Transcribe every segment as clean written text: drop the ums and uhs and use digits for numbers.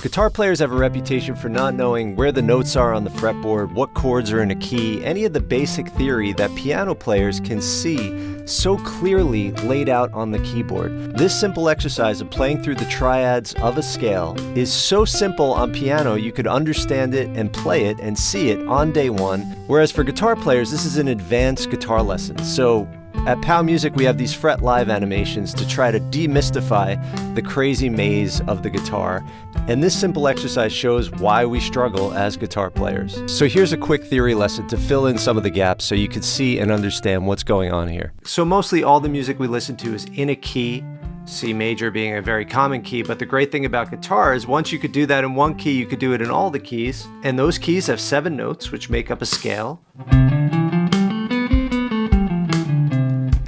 Guitar players have a reputation for not knowing where the notes are on the fretboard, what chords are in a key, any of the basic theory that piano players can see so clearly laid out on the keyboard. This simple exercise of playing through the triads of a scale is so simple on piano you could understand it and play it and see it on day one, whereas for guitar players this is an advanced guitar lesson. So at POW Music, we have these Fret Live animations to try to demystify the crazy maze of the guitar, and this simple exercise shows why we struggle as guitar players. So here's a quick theory lesson to fill in some of the gaps so you can see and understand what's going on here. So mostly all the music we listen to is in a key, C major being a very common key, but the great thing about guitar is once you could do that in one key, you could do it in all the keys, and those keys have 7 notes, which make up a scale.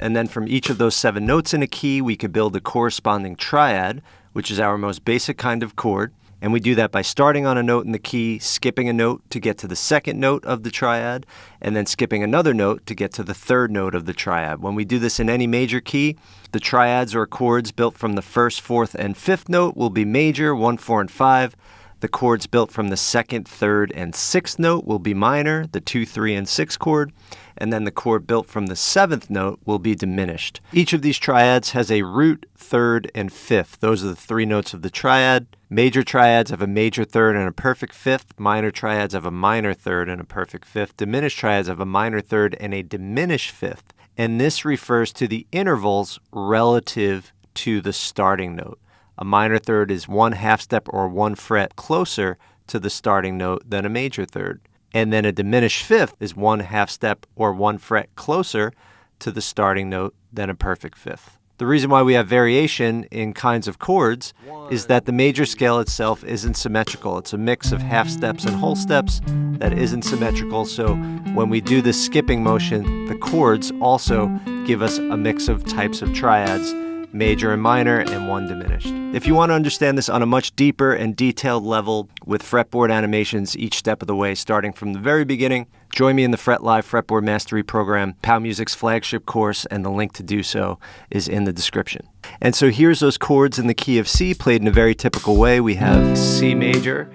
And then from each of those 7 notes in a key, we could build a corresponding triad, which is our most basic kind of chord. And we do that by starting on a note in the key, skipping a note to get to the second note of the triad, and then skipping another note to get to the third note of the triad. When we do this in any major key, the triads or chords built from the 1st, 4th, and 5th note will be major, 1, 4, and 5. The chords built from the 2nd, 3rd, and 6th note will be minor, the 2, 3, and 6 chord, and then the chord built from the 7th note will be diminished. Each of these triads has a root, 3rd, and 5th. Those are the 3 notes of the triad. Major triads have a major 3rd and a perfect 5th. Minor triads have a minor 3rd and a perfect 5th. Diminished triads have a minor 3rd and a diminished 5th. And this refers to the intervals relative to the starting note. A minor 3rd is 1 half step or 1 fret closer to the starting note than a major 3rd. And then a diminished 5th is 1 half step or 1 fret closer to the starting note than a perfect 5th. The reason why we have variation in kinds of chords is that the major scale itself isn't symmetrical. It's a mix of half steps and whole steps that isn't symmetrical. So when we do the skipping motion, the chords also give us a mix of types of triads, major and minor, and 1 diminished. If you want to understand this on a much deeper and detailed level with fretboard animations each step of the way, starting from the very beginning, join me in the Fret Live Fretboard Mastery Program, POW Music's flagship course, and the link to do so is in the description. And so here's those chords in the key of C played in a very typical way. We have C major,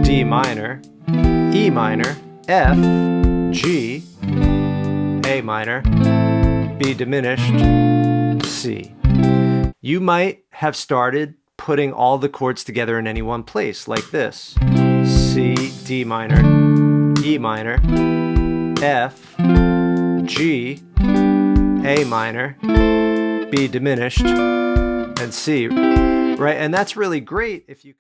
D minor, E minor, F, G, A minor, B diminished, C. You might have started putting all the chords together in any one place, like this. C, D minor, E minor, F, G, A minor, B diminished, and C, right? And that's really great if you